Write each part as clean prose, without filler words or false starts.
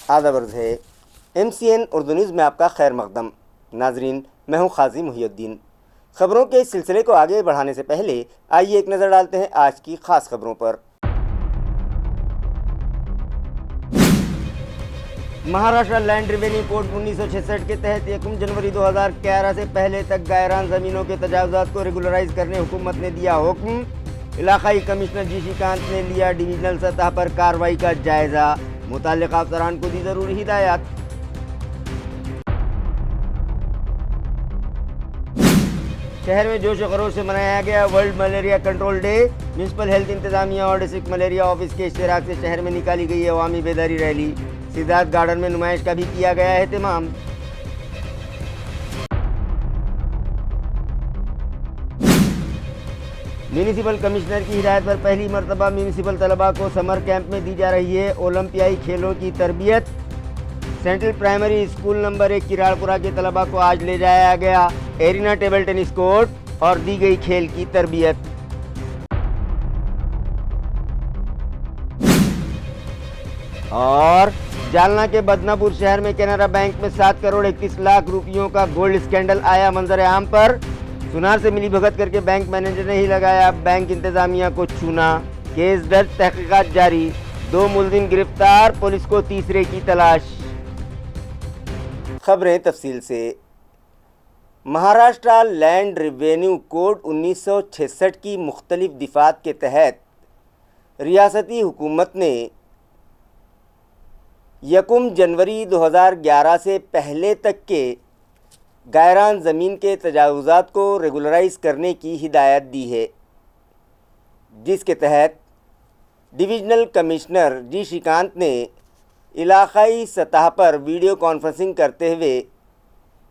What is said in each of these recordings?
آداب عرض ہے MCN اردو نیوز میں آپ کا خیر مقدم۔ ناظرین، میں ہوں قاضی محی الدین۔ خبروں کے اس سلسلے کو آگے بڑھانے سے پہلے آئیے ایک نظر ڈالتے ہیں آج کی خاص خبروں پر۔ مہاراشٹر لینڈ ریونیو کوڈ 1966 کے تحت 1 جنوری 2011 سے پہلے تک غیران زمینوں کے تجاوزات کو ریگولرائز کرنے حکومت نے دیا حکم۔ علاقائی کمشنر جی شریکانت نے لیا ڈویژنل سطح پر کارروائی کا جائزہ، متعلقہ افسران کو دی ضروری ہدایات۔ شہر میں جوش و خروش سے منایا گیا world malaria control day. Municipal health انتظامیہ اور ڈسٹرکٹ ملیریا آفس کے اشتراک سے شہر میں نکالی گئی عوامی بیداری ریلی۔ سدھارتھ گارڈن میں نمائش کا بھی کیا گیا اہتمام۔ میونسپل کمشنر کی ہدایت پر پہلی مرتبہ میونسپل طلباء کو سمر کیمپ میں دی جا رہی ہے اولمپیائی کھیلوں کی تربیت۔ سینٹرل پرائمری اسکول نمبر 1 کراڑپورہ کے طلباء کو آج لے جایا گیا ایرینا ٹیبل ٹینس کورٹ اور دی گئی کھیل کی تربیت۔ اور جالنہ کے بدناپور شہر میں کینرا بینک میں 7 کروڑ 31 لاکھ روپیوں کا گولڈ اسکینڈل آیا منظر عام پر۔ سنار سے ملی بھگت کر کے بینک مینیجر نے ہی لگایا بینک انتظامیہ کو چونا۔ کیس درج، تحقیقات جاری، 2 ملزم گرفتار، پولیس کو تیسرے کی تلاش۔ خبریں تفصیل سے۔ مہاراشٹر لینڈ ریونیو کوڈ 1966 کی مختلف دفعات کے تحت ریاستی حکومت نے 1 جنوری 2011 سے پہلے تک کے غیران زمین کے تجاوزات کو ریگولرائز کرنے کی ہدایت دی ہے، جس کے تحت ڈویژنل کمشنر جی شریکانت نے علاقائی سطح پر ویڈیو کانفرنسنگ کرتے ہوئے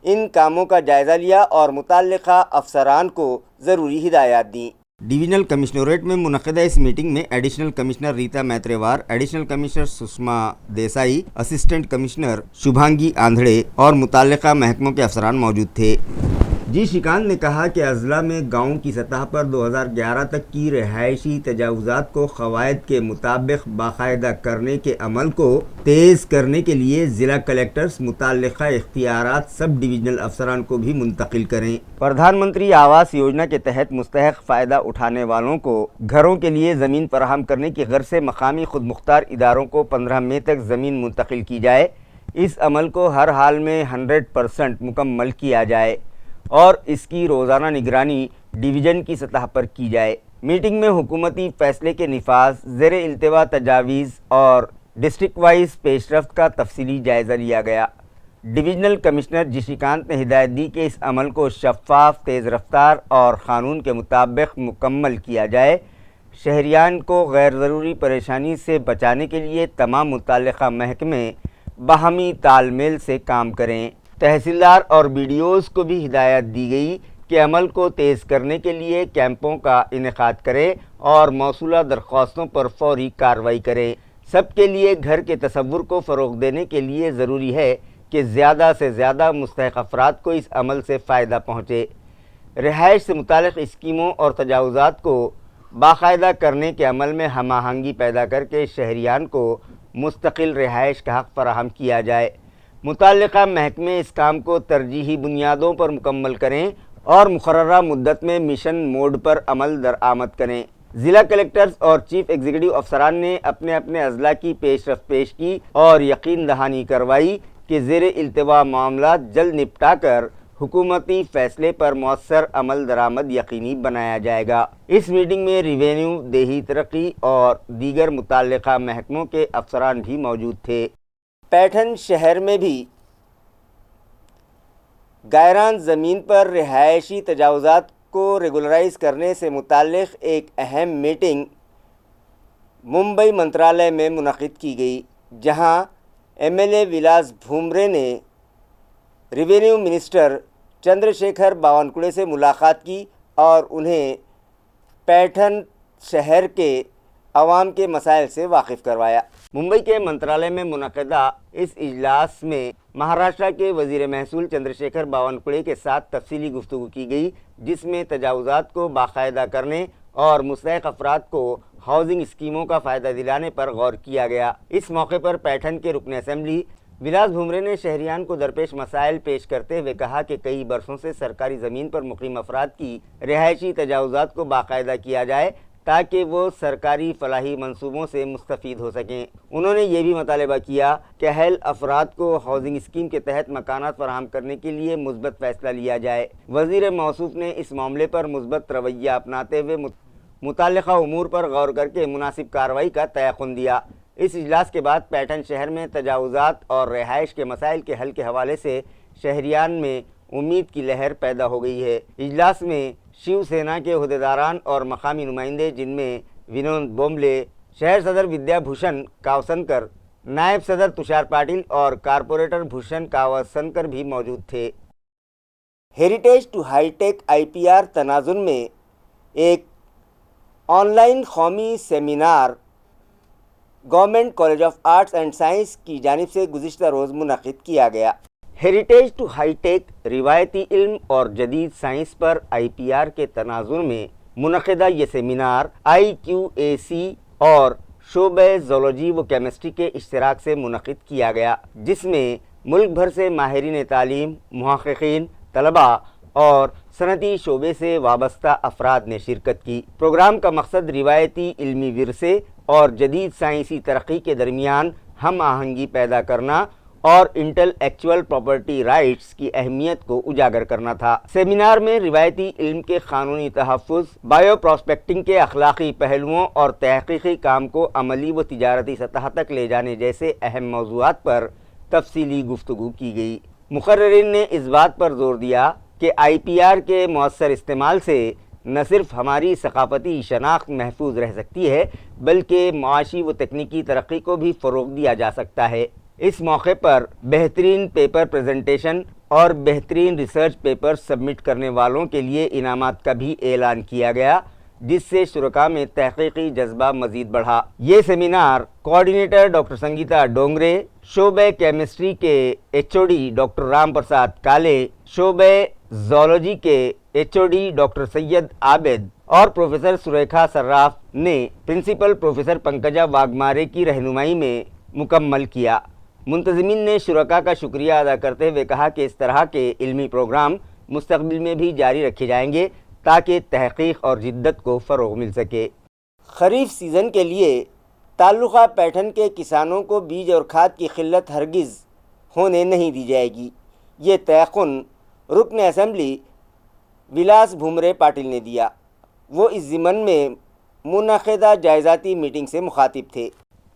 ان کاموں کا جائزہ لیا اور متعلقہ افسران کو ضروری ہدایات دیں۔ ڈویژنل کمشنریٹ میں منعقدہ اس میٹنگ میں additional commissioner Rita Maitriwar, additional commissioner Sushma Desai, assistant commissioner Shubhangi Andhare اور متعلقہ محکموں کے افسران موجود تھے۔ جی شریکانت نے کہا کہ اضلاع میں گاؤں کی سطح پر 2011 تک کی رہائشی تجاوزات کو قواعد کے مطابق باقاعدہ کرنے کے عمل کو تیز کرنے کے لیے ضلع کلیکٹرز متعلقہ اختیارات سب ڈویژنل افسران کو بھی منتقل کریں۔ پردھان منتری آواس یوجنا کے تحت مستحق فائدہ اٹھانے والوں کو گھروں کے لیے زمین فراہم کرنے کی غرض سے مقامی خود مختار اداروں کو 15 مئی تک زمین منتقل کی جائے۔ اس عمل کو ہر حال میں 100% مکمل کیا جائے اور اس کی روزانہ نگرانی ڈویژن کی سطح پر کی جائے۔ میٹنگ میں حکومتی فیصلے کے نفاذ، زیر التوا تجاویز اور ڈسٹرکٹ وائز پیش رفت کا تفصیلی جائزہ لیا گیا۔ ڈویژنل کمشنر جی شریکانت نے ہدایت دی کہ اس عمل کو شفاف، تیز رفتار اور قانون کے مطابق مکمل کیا جائے۔ شہریان کو غیر ضروری پریشانی سے بچانے کے لیے تمام متعلقہ محکمے باہمی تال میل سے کام کریں۔ تحصیلدار اور BDOs کو بھی ہدایت دی گئی کہ عمل کو تیز کرنے کے لیے کیمپوں کا انعقاد کریں اور موصولہ درخواستوں پر فوری کارروائی کریں۔ سب کے لیے گھر کے تصور کو فروغ دینے کے لیے ضروری ہے کہ زیادہ سے زیادہ مستحق افراد کو اس عمل سے فائدہ پہنچے۔ رہائش سے متعلق اسکیموں اور تجاوزات کو باقاعدہ کرنے کے عمل میں ہم آہنگی پیدا کر کے شہریان کو مستقل رہائش کا حق فراہم کیا جائے۔ متعلقہ محکمے اس کام کو ترجیحی بنیادوں پر مکمل کریں اور مقررہ مدت میں مشن موڈ پر عمل درآمد کریں۔ ضلع کلیکٹرز اور چیف ایگزیکٹو افسران نے اپنے اپنے اضلاع کی پیش رفت پیش کی اور یقین دہانی کروائی کہ زیر التوا معاملات جلد نپٹا کر حکومتی فیصلے پر مؤثر عمل درآمد یقینی بنایا جائے گا۔ اس میٹنگ میں ریونیو، دیہی ترقی اور دیگر متعلقہ محکموں کے افسران بھی موجود تھے۔ پیٹھن شہر میں بھی غیران زمین پر رہائشی تجاوزات کو ریگولرائز کرنے سے متعلق ایک اہم میٹنگ ممبئی منترالیہ میں منعقد کی گئی، جہاں MLA ولاس بھومرے نے ریونیو منسٹر چندر شیکھر باونکڑے سے ملاقات کی اور انہیں پیٹھن شہر کے عوام کے مسائل سے واقف کروایا۔ ممبئی کے منترالیہ میں منعقدہ اس اجلاس میں مہاراشٹر کے وزیر محصول چندر شیکھر باونکڑے کے ساتھ تفصیلی گفتگو کی گئی، جس میں تجاوزات کو باقاعدہ کرنے اور مستحق افراد کو ہاؤسنگ اسکیموں کا فائدہ دلانے پر غور کیا گیا۔ اس موقع پر پیٹھن کے رکن اسمبلی ولاس بھمرے نے شہریان کو درپیش مسائل پیش کرتے ہوئے کہا کہ کئی برسوں سے سرکاری زمین پر مقیم افراد کی رہائشی تجاوزات کو باقاعدہ کیا جائے تاکہ وہ سرکاری فلاحی منصوبوں سے مستفید ہو سکیں۔ انہوں نے یہ بھی مطالبہ کیا کہ اہل افراد کو ہاؤسنگ اسکیم کے تحت مکانات فراہم کرنے کے لیے مثبت فیصلہ لیا جائے۔ وزیر موصوف نے اس معاملے پر مثبت رویہ اپناتے ہوئے متعلقہ امور پر غور کر کے مناسب کارروائی کا تیقن دیا۔ اس اجلاس کے بعد پیٹھن شہر میں تجاوزات اور رہائش کے مسائل کے حل کے حوالے سے شہریان میں امید کی لہر پیدا ہو گئی ہے۔ اجلاس میں شیو سینا کے عہدیداران اور مقامی نمائندے جن میں ونود بومبلے، شہر صدر ودیا بھوشن کاوسنکر، نائب صدر تشار پاٹل اور کارپوریٹر بھوشن کاوسنکر بھی موجود تھے۔ Heritage to high tech IPR تناظر میں ایک آن لائن قومی seminar government college of arts and science کی جانب سے گزشتہ روز منعقد کیا گیا۔ ہیریٹیج ٹو ہائی ٹیک روایتی علم اور جدید سائنس پر IPR کے تناظر میں منعقدہ یہ سیمینار IQAC اور شعبہ زولوجی و کیمسٹری کے اشتراک سے منعقد کیا گیا، جس میں ملک بھر سے ماہرین تعلیم، محققین، طلباء اور صنعتی شعبے سے وابستہ افراد نے شرکت کی۔ پروگرام کا مقصد روایتی علمی ورثے اور جدید سائنسی ترقی کے درمیان ہم آہنگی پیدا کرنا اور انٹلیکچول پراپرٹی رائٹس کی اہمیت کو اجاگر کرنا تھا۔ سیمینار میں روایتی علم کے قانونی تحفظ، بائیو پراسپیکٹنگ کے اخلاقی پہلوؤں اور تحقیقی کام کو عملی و تجارتی سطح تک لے جانے جیسے اہم موضوعات پر تفصیلی گفتگو کی گئی۔ مقررین نے اس بات پر زور دیا کہ IPR کے مؤثر استعمال سے نہ صرف ہماری ثقافتی شناخت محفوظ رہ سکتی ہے بلکہ معاشی و تکنیکی ترقی کو بھی فروغ دیا جا سکتا ہے۔ اس موقع پر بہترین پیپر پریزنٹیشن اور بہترین ریسرچ پیپر سبمٹ کرنے والوں کے لیے انعامات کا بھی اعلان کیا گیا، جس سے شرکاء میں تحقیقی جذبہ مزید بڑھا۔ یہ سیمینار کوآرڈینیٹر ڈاکٹر سنگیتا ڈونگرے، شعبہ کیمسٹری کے HOD ڈاکٹر رام پرساد کالے، شعبہ زولوجی کے HOD ڈاکٹر سید عابد اور پروفیسر سریکھا صراف نے پرنسپل پروفیسر پنکجا واگمارے کی رہنمائی میں مکمل کیا۔ منتظمین نے شرکاء کا شکریہ ادا کرتے ہوئے کہا کہ اس طرح کے علمی پروگرام مستقبل میں بھی جاری رکھے جائیں گے تاکہ تحقیق اور جدت کو فروغ مل سکے۔ خریف سیزن کے لیے تعلقہ پیٹھن کے کسانوں کو بیج اور کھاد کی قلت ہرگز ہونے نہیں دی جائے گی، یہ تیقن رکن اسمبلی ولاس بھمرے پاٹل نے دیا۔ وہ اس ضمن میں منعقدہ جائزاتی میٹنگ سے مخاطب تھے۔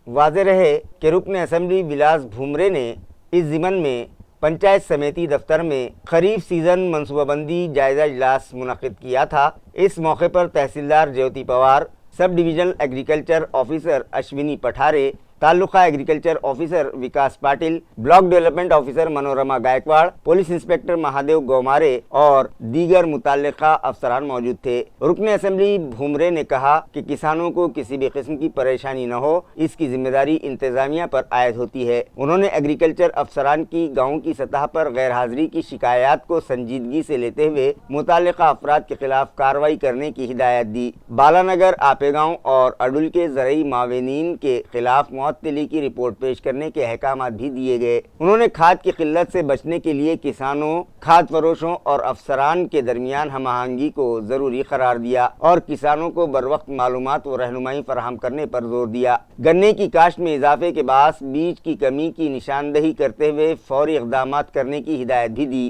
واضح رہے کہ رکن اسمبلی ولاس بھمرے نے اس ضمن میں پنچایت سمیتی دفتر میں خریف سیزن منصوبہ بندی جائزہ اجلاس منعقد کیا تھا۔ اس موقع پر تحصیلدار Jyoti Pawar, sub divisional agriculture officer Ashwini Pathare, taluka agriculture officer Vikas Patil, block development officer Manorama Gaikwad, police inspector Mahadev Gomare اور دیگر متعلقہ افسران موجود تھے۔ رکن اسمبلی بھمرے نے کہا کہ کسانوں کو کسی بھی قسم کی پریشانی نہ ہو، اس کی ذمہ داری انتظامیہ پر عائد ہوتی ہے۔ انہوں نے ایگریکلچر افسران کی گاؤں کی سطح پر غیر حاضری کی شکایات کو سنجیدگی سے لیتے ہوئے متعلقہ افراد کے خلاف کارروائی کرنے کی ہدایت دی۔ بالانگر، آپے گاؤں اور اڈول کے زرعی معاونین کے خلاف معطلی کی رپورٹ پیش کرنے کے احکامات بھی دیے گئے۔ انہوں نے کھاد کی قلت سے بچنے کے لیے کسانوں، کھاد فروشوں اور افسران کے درمیان ہم آہنگی کو ضروری قرار دیا اور کسانوں کو بروقت معلومات و رہنمائی فراہم کرنے پر زور دیا۔ گنے کی کاشت میں اضافے کے باعث بیج کی کمی کی نشاندہی کرتے ہوئے فوری اقدامات کرنے کی ہدایت بھی دی۔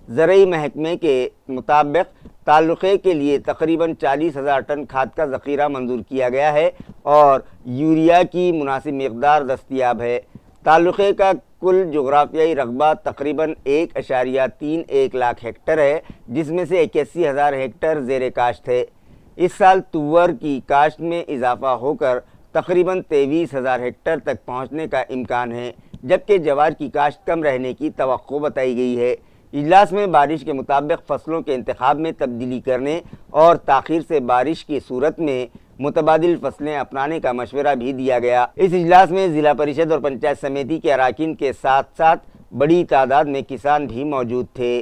زرعی محکمے کے مطابق تعلقے کے لیے تقریباً 40,000 ٹن کھاد کا ذخیرہ منظور کیا گیا ہے اور یوریا کی مناسب مقدار دستیاب ہے۔ تعلقے کا کل جغرافیائی رقبہ تقریباً 1.31 لاکھ ہیکٹر ہے، جس میں سے 81,000 ہیکٹر زیر کاشت ہے۔ اس سال تور کی کاشت میں اضافہ ہو کر تقریباً 23,000 ہیکٹر تک پہنچنے کا امکان ہے، جبکہ جوار کی کاشت کم رہنے کی توقع بتائی گئی ہے۔ اجلاس میں بارش کے مطابق فصلوں کے انتخاب میں تبدیلی کرنے اور تاخیر سے بارش کی صورت میں متبادل فصلیں اپنانے کا مشورہ بھی دیا گیا۔ اس اجلاس میں ضلع پریشد اور پنچایت سمیتی کے اراکین کے ساتھ ساتھ بڑی تعداد میں کسان بھی موجود تھے۔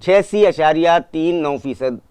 86.39%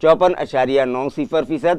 54.90%,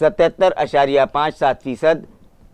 77.57%,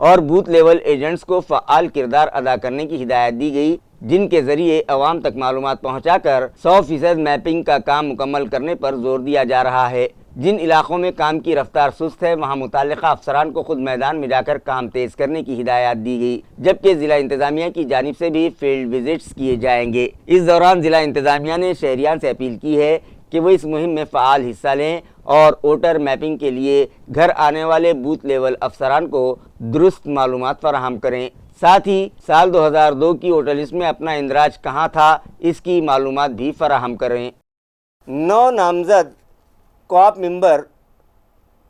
اور بوتھ لیول ایجنٹس کو فعال کردار ادا کرنے کی ہدایت دی گئی، جن کے ذریعے عوام تک معلومات پہنچا کر 100% میپنگ کا کام مکمل کرنے پر زور دیا جا رہا ہے۔ جن علاقوں میں کام کی رفتار سست ہے وہاں متعلقہ افسران کو خود میدان میں جا کر کام تیز کرنے کی ہدایات دی گئی، جبکہ ضلع انتظامیہ کی جانب سے بھی فیلڈ وزٹس کیے جائیں گے۔ اس دوران ضلع انتظامیہ نے شہریان سے اپیل کی ہے کہ وہ اس مہم میں فعال حصہ لیں اور ووٹر میپنگ کے لیے گھر آنے والے بوتھ لیول افسران کو درست معلومات فراہم کریں۔ ساتھ ہی سال 2002 کی ووٹر لسٹ میں اپنا اندراج کہاں تھا اس کی معلومات بھی فراہم کریں۔ 9 نامزد کوآپ ممبر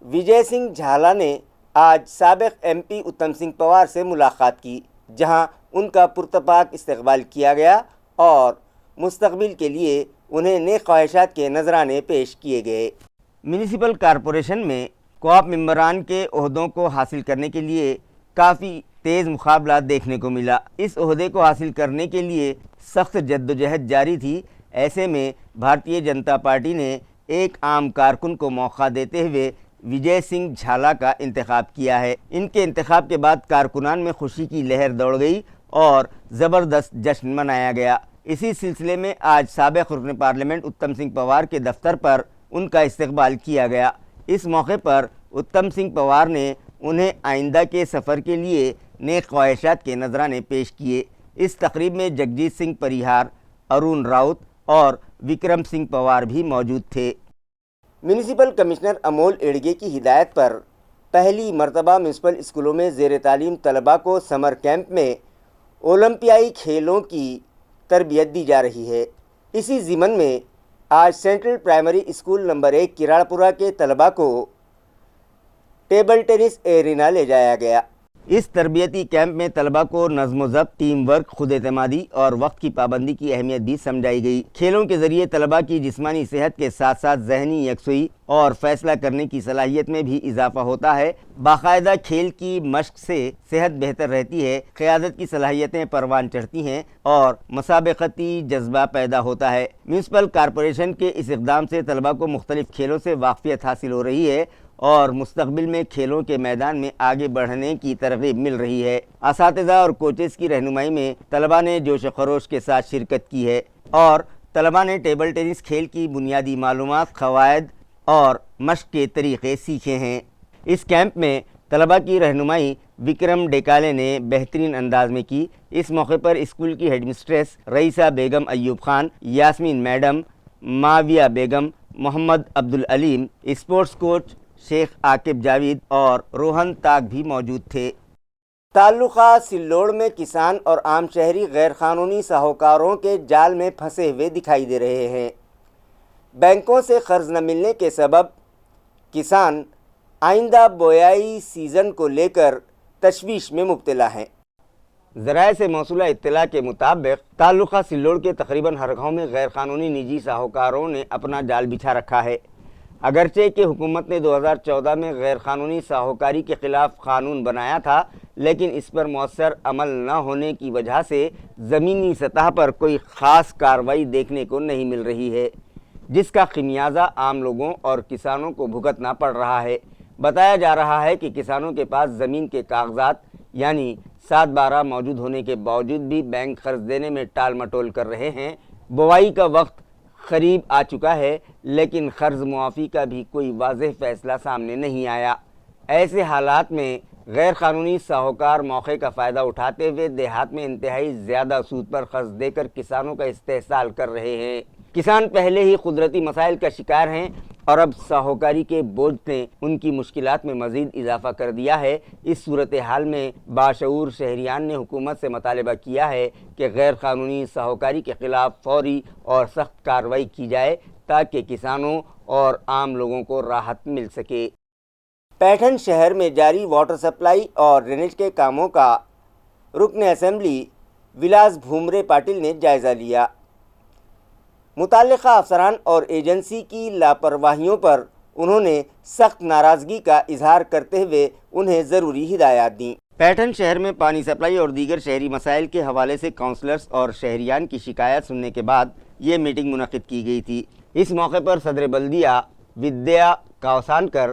وجے سنگھ جھالا نے آج سابق ایم پی اتم سنگھ پوار سے ملاقات کی، جہاں ان کا پرتپاک استقبال کیا گیا اور مستقبل کے لیے انہیں نیک خواہشات کے نذرانے پیش کیے گئے۔ میونسپل کارپوریشن میں کوآپ ممبران کے عہدوں کو حاصل کرنے کے لیے کافی تیز مقابلہ دیکھنے کو ملا۔ اس عہدے کو حاصل کرنے کے لیے سخت جدوجہد جاری تھی۔ ایسے میں بھارتیہ جنتا پارٹی نے ایک عام کارکن کو موقع دیتے ہوئے وجے سنگھ جھالا کا انتخاب کیا ہے۔ ان کے انتخاب کے بعد کارکنان میں خوشی کی لہر دوڑ گئی اور زبردست جشن منایا گیا۔ اسی سلسلے میں آج سابق رکن پارلیمنٹ اتم سنگھ پوار کے دفتر پر ان کا استقبال کیا گیا۔ اس موقع پر اتم سنگھ پوار نے انہیں آئندہ کے سفر کے لیے نیک خواہشات کے نذرانے پیش کیے۔ اس تقریب میں جگجیت سنگھ پریہار، ارون راؤت اور وکرم سنگھ پوار بھی موجود تھے۔ میونسپل کمشنر امول ایڈگے کی ہدایت پر پہلی مرتبہ میونسپل اسکولوں میں زیر تعلیم طلباء کو سمر کیمپ میں اولمپیائی کھیلوں کی تربیت دی جا رہی ہے۔ اسی ضمن میں آج سینٹرل پرائمری اسکول نمبر 1 کراڑپورہ کے طلباء کو ٹیبل ٹینس ایرینا لے جایا گیا۔ اس تربیتی کیمپ میں طلباء کو نظم و ضبط، ٹیم ورک، خود اعتمادی اور وقت کی پابندی کی اہمیت بھی سمجھائی گئی۔ کھیلوں کے ذریعے طلباء کی جسمانی صحت کے ساتھ ساتھ ذہنی یکسوئی اور فیصلہ کرنے کی صلاحیت میں بھی اضافہ ہوتا ہے۔ باقاعدہ کھیل کی مشق سے صحت بہتر رہتی ہے، قیادت کی صلاحیتیں پروان چڑھتی ہیں اور مسابقتی جذبہ پیدا ہوتا ہے۔ میونسپل کارپوریشن کے اس اقدام سے طلباء کو مختلف کھیلوں سے واقفیت حاصل ہو رہی ہے اور مستقبل میں کھیلوں کے میدان میں آگے بڑھنے کی ترغیب مل رہی ہے۔ اساتذہ اور کوچز کی رہنمائی میں طلباء نے جوش و خروش کے ساتھ شرکت کی ہے اور طلباء نے ٹیبل ٹینس کھیل کی بنیادی معلومات، قواعد اور مشق کے طریقے سیکھے ہیں۔ اس کیمپ میں طلباء کی رہنمائی وکرم ڈیکالے نے بہترین انداز میں کی۔ اس موقع پر اسکول کی ہیڈ مسٹریس رئیسہ بیگم ایوب خان، یاسمین میڈم، معاویہ بیگم، محمد عبدالعلیم، اسپورٹس کوچ شیخ عاقب جاوید اور روہن تاگ بھی موجود تھے۔ تعلقہ سلوڑ میں کسان اور عام شہری غیر قانونی ساہوکاروں کے جال میں پھنسے ہوئے دکھائی دے رہے ہیں۔ بینکوں سے قرض نہ ملنے کے سبب کسان آئندہ بویائی سیزن کو لے کر تشویش میں مبتلا ہیں۔ ذرائع سے موصولہ اطلاع کے مطابق تعلقہ سلوڑ کے تقریباً ہر گاؤں میں غیر قانونی نجی ساہوکاروں نے اپنا جال بچھا رکھا ہے۔ اگرچہ کہ حکومت نے 2014 میں غیر قانونی ساہوکاری کے خلاف قانون بنایا تھا، لیکن اس پر مؤثر عمل نہ ہونے کی وجہ سے زمینی سطح پر کوئی خاص کارروائی دیکھنے کو نہیں مل رہی ہے، جس کا خمیازہ عام لوگوں اور کسانوں کو بھگتنا پڑ رہا ہے۔ بتایا جا رہا ہے کہ کسانوں کے پاس زمین کے کاغذات یعنی 7/12 موجود ہونے کے باوجود بھی بینک قرض دینے میں ٹال مٹول کر رہے ہیں۔ بوائی کا وقت قریب آ چکا ہے لیکن قرض معافی کا بھی کوئی واضح فیصلہ سامنے نہیں آیا۔ ایسے حالات میں غیر قانونی ساہوکار موقع کا فائدہ اٹھاتے ہوئے دیہات میں انتہائی زیادہ سود پر قرض دے کر کسانوں کا استحصال کر رہے ہیں۔ کسان پہلے ہی قدرتی مسائل کا شکار ہیں اور اب ساہوکاری کے بوجھ نے ان کی مشکلات میں مزید اضافہ کر دیا ہے۔ اس صورتحال میں باشعور شہریان نے حکومت سے مطالبہ کیا ہے کہ غیر قانونی ساہوکاری کے خلاف فوری اور سخت کارروائی کی جائے تاکہ کسانوں اور عام لوگوں کو راحت مل سکے۔ پیٹھن شہر میں جاری واٹر سپلائی اور ڈرینیج کے کاموں کا رکن اسمبلی ولاس بھومرے پاٹل نے جائزہ لیا۔ متعلقہ افسران اور ایجنسی کی لاپرواہیوں پر انہوں نے سخت ناراضگی کا اظہار کرتے ہوئے انہیں ضروری ہدایات دیں۔ پیٹھن شہر میں پانی سپلائی اور دیگر شہری مسائل کے حوالے سے کونسلرز اور شہریان کی شکایات سننے کے بعد یہ میٹنگ منعقد کی گئی تھی۔ اس موقع پر صدر بلدیہ ودیا کاوسانکر،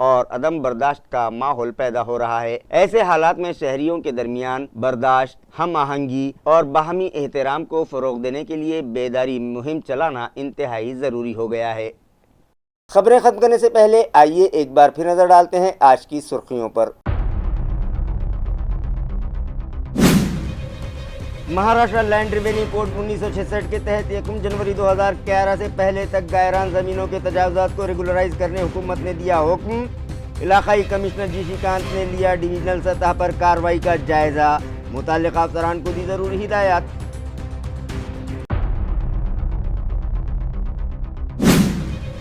اور عدم برداشت کا ماحول پیدا ہو رہا ہے۔ ایسے حالات میں شہریوں کے درمیان برداشت، ہم آہنگی اور باہمی احترام کو فروغ دینے کے لیے بیداری مہم چلانا انتہائی ضروری ہو گیا ہے۔ خبریں ختم کرنے سے پہلے آئیے ایک بار پھر نظر ڈالتے ہیں آج کی سرخیوں پر۔ مہاراشٹر لینڈ ریونیو کوڈ 1966 کے تحت 1 جنوری 2011 سے پہلے تک غیران زمینوں کے تجاوزات کو ریگولرائز کرنے حکومت نے دیا حکم۔ علاقائی کمشنر جی شی کانت نے لیا ڈویژنل سطح پر کارروائی کا جائزہ، متعلقہ افسران کو دی ضروری ہدایات۔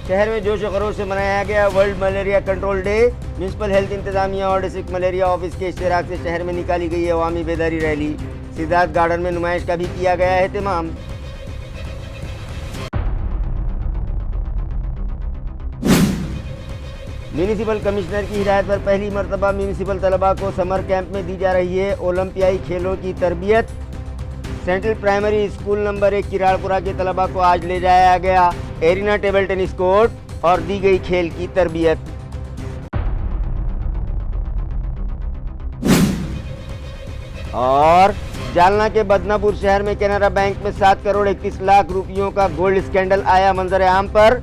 شہر میں جوش و خروش سے منایا گیا world malaria control day. Municipal health انتظامیہ اور ڈسٹرکٹ ملیریا آفس کے اشتراک سے شہر میں نکالی گئی عوامی بیداری ریلی۔ سدھارتھ گارڈن میں نمائش کا بھی کیا گیا اہتمام۔ میونسپل کمشنر کی ہدایت پر پہلی مرتبہ میونسپل طلباء کو سمر کیمپ میں دی جا رہی ہے اولمپیائی کھیلوں کی تربیت۔ سینٹرل پرائمری اسکول نمبر 1 کراڑپورہ کے طلباء کو آج لے جایا گیا ایرینا ٹیبل ٹینس کورٹ اور دی گئی کھیل کی تربیت۔ اور جالنا کے بدنا پور شہر میں کینرا بینک میں 7 کروڑ 31 لاکھ روپیوں کا گولڈ اسکینڈل آیا منظر عام پر۔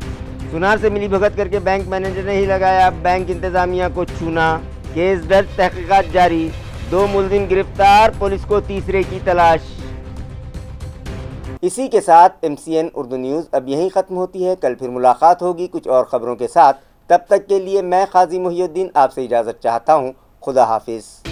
سنار سے ملی بھگت کر کے بینک مینیجر نے ہی لگایا بینک انتظامیہ کو چونا۔ کیس درج، تحقیقات جاری، 2 ملزم گرفتار، پولیس کو تیسرے کی تلاش۔ اسی کے ساتھ MCN اردو نیوز اب یہیں ختم ہوتی ہے۔ کل پھر ملاقات ہوگی کچھ اور خبروں کے ساتھ۔ تب تک کے لیے میں قاضی محی الدین آپ سے اجازت چاہتا ہوں۔ خدا حافظ۔